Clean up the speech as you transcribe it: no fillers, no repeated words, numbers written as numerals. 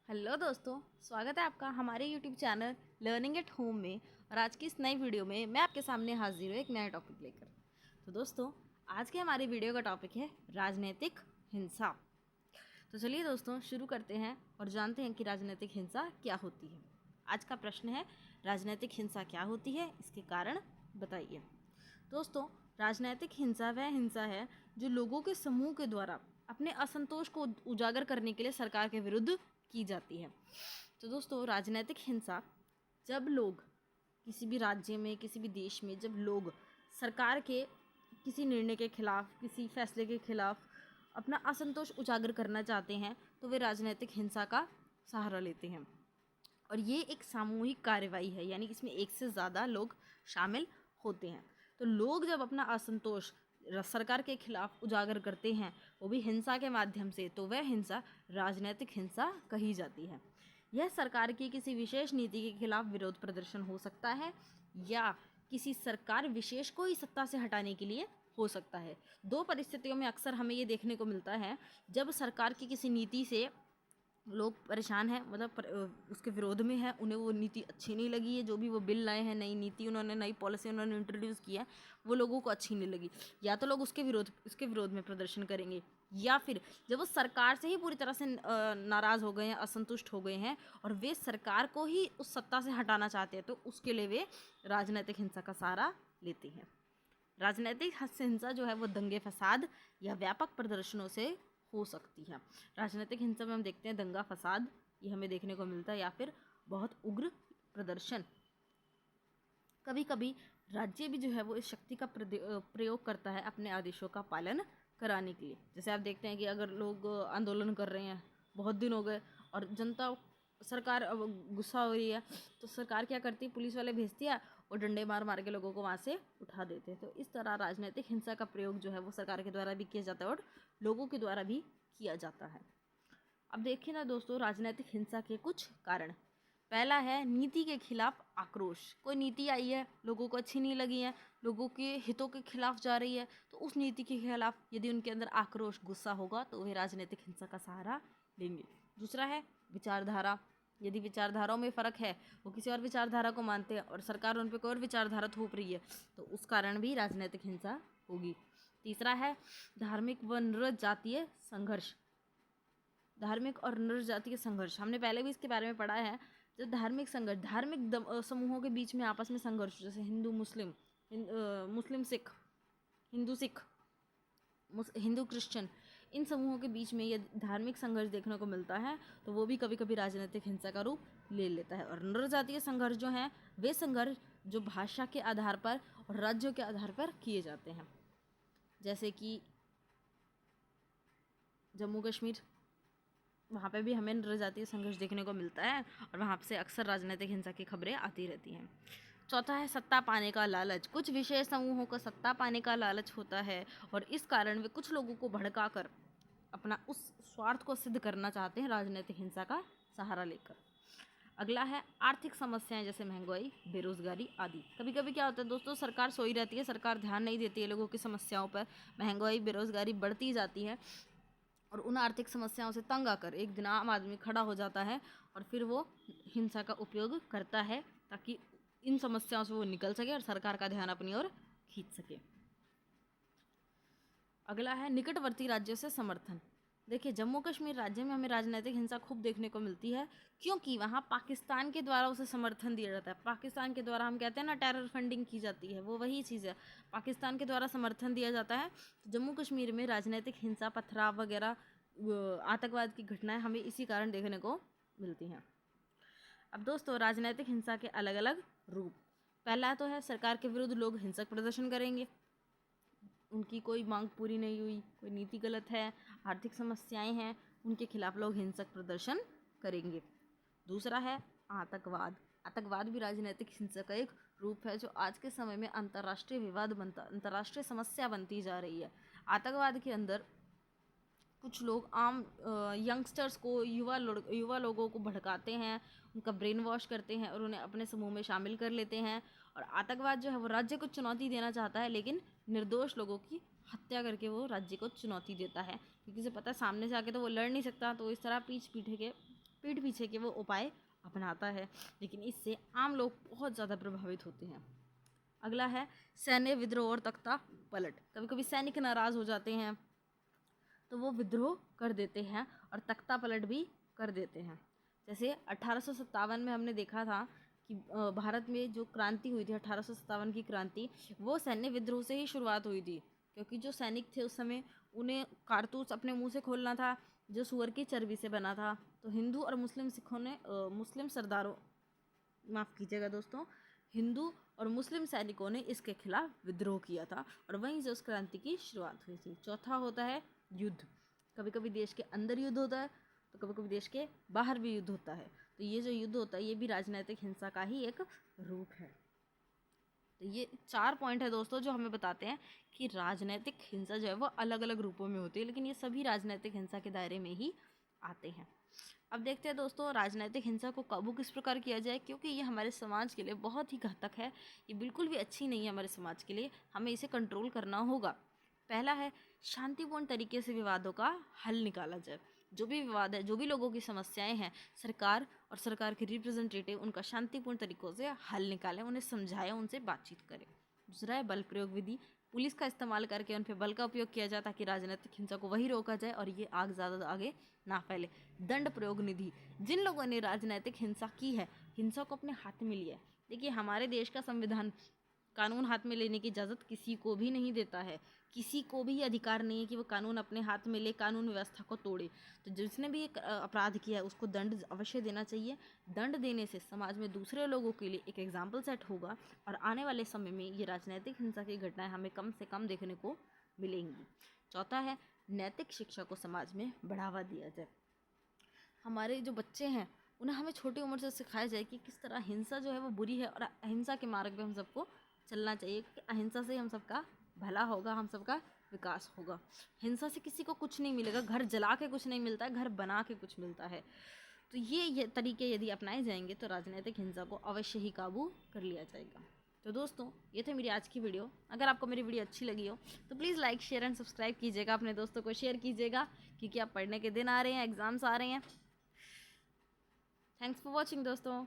Hello दोस्तों, स्वागत है आपका हमारे YouTube channel learning at home में। और आज की इस नई वीडियो में मैं आपके सामने हाजिर हूँ एक नया टॉपिक लेकर। तो दोस्तों, आज के हमारी वीडियो का टॉपिक है राजनीतिक हिंसा। तो चलिए दोस्तों शुरू करते हैं और जानते हैं कि राजनीतिक हिंसा क्या होती है। आज का प्रश्न है, राजनीतिक हिंसा क्या होती है, इसके कारण बताइए। दोस्तों, राजनीतिक हिंसा वह हिंसा है जो लोगों के समूह के द्वारा अपने असंतोष को उजागर करने के लिए सरकार के विरुद्ध की जाती है। तो दोस्तों, राजनीतिक हिंसा जब लोग किसी भी राज्य में, किसी भी देश में, जब लोग सरकार के किसी निर्णय के खिलाफ, किसी फैसले के खिलाफ अपना असंतोष उजागर करना चाहते हैं तो वे राजनीतिक हिंसा का सहारा लेते हैं। और ये एक सामूहिक कार्रवाई है, यानी इसमें एक से ज़्यादा लोग शामिल होते हैं। तो लोग जब अपना असंतोष सरकार के खिलाफ उजागर करते हैं, वो भी हिंसा के माध्यम से, तो वह हिंसा राजनीतिक हिंसा कही जाती है। यह सरकार की किसी विशेष नीति के खिलाफ विरोध प्रदर्शन हो सकता है या किसी सरकार विशेष को ही सत्ता से हटाने के लिए हो सकता है। दो परिस्थितियों में अक्सर हमें ये देखने को मिलता है, जब सरकार की किसी नीति से लोग परेशान हैं, मतलब उसके विरोध में है, उन्हें वो नीति अच्छी नहीं लगी है, जो भी वो बिल लाए हैं, नई नीति उन्होंने, नई पॉलिसी उन्होंने इंट्रोड्यूस किया है, वो लोगों को अच्छी नहीं लगी। या तो लोग उसके विरोध में प्रदर्शन करेंगे, या फिर जब वो सरकार से ही पूरी तरह से नाराज़ हो गए हैं, असंतुष्ट हो गए हैं और वे सरकार को ही उस सत्ता से हटाना चाहते हैं, तो उसके लिए वे राजनीतिक हिंसा का सहारा लेते हैं। राजनीतिक हिंसा जो है वो दंगे फसाद या व्यापक प्रदर्शनों से हो सकती है। राजनीतिक हिंसा में हम देखते हैं दंगा फसाद, ये हमें देखने को मिलता है, या फिर बहुत उग्र प्रदर्शन। कभी कभी राज्य भी जो है वो इस शक्ति का प्रयोग करता है अपने आदेशों का पालन कराने के लिए। जैसे आप देखते हैं कि अगर लोग आंदोलन कर रहे हैं, बहुत दिन हो गए और जनता, सरकार अब गुस्सा हो रही है, तो सरकार क्या करती है, पुलिस वाले भेजती है और डंडे मार मार के लोगों को वहाँ से उठा देते हैं। तो इस तरह राजनीतिक हिंसा का प्रयोग जो है वो सरकार के द्वारा भी किया जाता है और लोगों के द्वारा भी किया जाता है। अब देखिए ना दोस्तों, राजनीतिक हिंसा के कुछ कारण। पहला है नीति के खिलाफ आक्रोश। कोई नीति आई है, लोगों को अच्छी नहीं लगी है, लोगों के हितों के खिलाफ जा रही है, तो उस नीति के खिलाफ यदि उनके अंदर आक्रोश, गुस्सा होगा तो वे राजनीतिक हिंसा का सहारा लेंगे। दूसरा है विचारधारा। यदि विचारधाराओं में फ़र्क है, वो किसी और विचारधारा को मानते हैं और सरकार उन पर कोई और विचारधारा थोप रही है, तो उस कारण भी राजनीतिक हिंसा होगी। तीसरा है धार्मिक व नृ जातीय संघर्ष। धार्मिक और नृ जातीय संघर्ष, हमने पहले भी इसके बारे में पढ़ा है। जो धार्मिक संघर्ष, धार्मिक समूहों के बीच में आपस में संघर्ष, जैसे हिंदू मुस्लिम, मुस्लिम सिख, हिंदू सिख, हिंदू क्रिश्चियन, इन समूहों के बीच में ये धार्मिक संघर्ष देखने को मिलता है, तो वो भी कभी कभी राजनीतिक हिंसा का रूप ले लेता है। और नृ जातीय संघर्ष जो हैं, वे संघर्ष जो भाषा के आधार पर और राज्यों के आधार पर किए जाते हैं। जैसे कि जम्मू कश्मीर, वहाँ पे भी हमें नृ जातीय संघर्ष देखने को मिलता है और वहाँ से अक्सर राजनीतिक हिंसा की खबरें आती रहती हैं। चौथा है सत्ता पाने का लालच। कुछ विशेष समूहों को सत्ता पाने का लालच होता है और इस कारण वे कुछ लोगों को भड़का कर अपना उस स्वार्थ को सिद्ध करना चाहते हैं राजनीतिक हिंसा का सहारा लेकर। अगला है आर्थिक समस्याएं, जैसे महंगाई, बेरोजगारी आदि। कभी कभी क्या होता है दोस्तों, सरकार सोई रहती है, सरकार ध्यान नहीं देती है लोगों की समस्याओं पर, महंगाई बेरोजगारी बढ़ती जाती है और उन आर्थिक समस्याओं से तंग आकर एक दिन आम आदमी खड़ा हो जाता है और फिर वो हिंसा का उपयोग करता है ताकि इन समस्याओं से वो निकल सके और सरकार का ध्यान अपनी ओर खींच सके। अगला है निकटवर्ती राज्यों से समर्थन। देखिए, जम्मू कश्मीर राज्य में हमें राजनीतिक हिंसा खूब देखने को मिलती है, क्योंकि वहाँ पाकिस्तान के द्वारा उसे समर्थन दिया जाता है। पाकिस्तान के द्वारा, हम कहते हैं ना टेरर फंडिंग की जाती है, वो वही चीज़ है, पाकिस्तान के द्वारा समर्थन दिया जाता है। जम्मू कश्मीर में राजनीतिक हिंसा, पथराव वगैरह, आतंकवाद की घटनाएं हमें इसी कारण देखने को मिलती हैं। अब दोस्तों, राजनीतिक हिंसा के अलग अलग रूप। पहला तो है सरकार के विरुद्ध लोग हिंसक प्रदर्शन करेंगे, उनकी कोई मांग पूरी नहीं हुई, कोई नीति गलत है, आर्थिक समस्याएं हैं, उनके खिलाफ लोग हिंसक प्रदर्शन करेंगे। दूसरा है आतंकवाद। आतंकवाद भी राजनीतिक हिंसा का एक रूप है जो आज के समय में अंतर्राष्ट्रीय विवाद बनता, अंतर्राष्ट्रीय समस्या बनती जा रही है। आतंकवाद के अंदर कुछ लोग आम यंगस्टर्स को, युवा लोगों को भड़काते हैं, उनका ब्रेन वॉश करते हैं और उन्हें अपने समूह में शामिल कर लेते हैं। और आतंकवाद जो है वो राज्य को चुनौती देना चाहता है, लेकिन निर्दोष लोगों की हत्या करके वो राज्य को चुनौती देता है, क्योंकि उसे पता है सामने से आके तो वो लड़ नहीं सकता, तो इस तरह पीठ पीछे के वो उपाय अपनाता है, लेकिन इससे आम लोग बहुत ज़्यादा प्रभावित होते हैं। अगला है सैन्य विद्रोह और तख्ता पलट। कभी कभी सैनिक नाराज़ हो जाते हैं तो वो विद्रोह कर देते हैं और तख्ता पलट भी कर देते हैं। जैसे 1857 में हमने देखा था कि भारत में जो क्रांति हुई थी, 1857 की क्रांति, वो सैन्य विद्रोह से ही शुरुआत हुई थी, क्योंकि जो सैनिक थे उस समय उन्हें कारतूस अपने मुंह से खोलना था जो सूअर की चर्बी से बना था। तो हिंदू और मुस्लिम सिखों ने मुस्लिम सरदारों, माफ़ कीजिएगा दोस्तों, हिंदू और मुस्लिम सैनिकों ने इसके खिलाफ विद्रोह किया था और वहीं से उस क्रांति की शुरुआत हुई थी। चौथा होता है युद्ध। कभी कभी देश के अंदर युद्ध होता है तो कभी कभी देश के बाहर भी युद्ध होता है। तो ये जो युद्ध होता है ये भी राजनीतिक हिंसा का ही एक रूप है। तो ये 4 पॉइंट है दोस्तों जो हमें बताते हैं कि राजनीतिक हिंसा जो है वो अलग अलग रूपों में होती है, लेकिन ये सभी राजनीतिक हिंसा के दायरे में ही आते हैं। अब देखते हैं दोस्तों राजनीतिक हिंसा को काबू किस प्रकार किया जाए, क्योंकि ये हमारे समाज के लिए बहुत ही घातक है। ये बिल्कुल भी अच्छी नहीं है हमारे समाज के लिए, हमें इसे कंट्रोल करना होगा। पहला है शांतिपूर्ण तरीके से विवादों का हल निकाला जाए। जो भी विवाद है, जो भी लोगों की समस्याएं हैं, सरकार और सरकार के रिप्रेजेंटेटिव उनका शांतिपूर्ण तरीकों से हल निकालें, उन्हें समझाएं, उनसे बातचीत करें। दूसरा है बल प्रयोग विधि। पुलिस का इस्तेमाल करके उन पर बल का उपयोग किया जाए ताकि राजनीतिक हिंसा को वही रोका जाए और ये आग ज़्यादा आगे ना फैले। दंड प्रयोग निधि। जिन लोगों ने राजनीतिक हिंसा की है, हिंसा को अपने हाथ में लिया है, देखिए हमारे देश का संविधान कानून हाथ में लेने की इजाज़त किसी को भी नहीं देता है। किसी को भी अधिकार नहीं है कि वो कानून अपने हाथ में ले, कानून व्यवस्था को तोड़े। तो जिसने भी एक अपराध किया है उसको दंड अवश्य देना चाहिए। दंड देने से समाज में दूसरे लोगों के लिए एक एग्जाम्पल सेट होगा और आने वाले समय में ये राजनीतिक हिंसा की घटनाएं हमें कम से कम देखने को मिलेंगी। चौथा है नैतिक शिक्षा को समाज में बढ़ावा दिया जाए। हमारे जो बच्चे हैं उन्हें हमें छोटी उम्र से सिखाया जाए कि किस तरह हिंसा जो है वो बुरी है और अहिंसा के मार्ग पे हम सबको चलना चाहिए, कि अहिंसा से हम सबका भला होगा, हम सबका विकास होगा। हिंसा से किसी को कुछ नहीं मिलेगा, घर जला के कुछ नहीं मिलता है, घर बना के कुछ मिलता है। तो ये तरीके यदि अपनाए जाएंगे तो राजनीतिक हिंसा को अवश्य ही काबू कर लिया जाएगा। तो दोस्तों ये थे मेरी आज की वीडियो। अगर आपको मेरी वीडियो अच्छी लगी हो तो please like share and subscribe कीजिएगा, अपने दोस्तों को शेयर कीजिएगा, क्योंकि आप पढ़ने के दिन आ रहे हैं, एग्ज़ाम्स आ रहे हैं। थैंक्स फॉर वॉचिंग दोस्तों।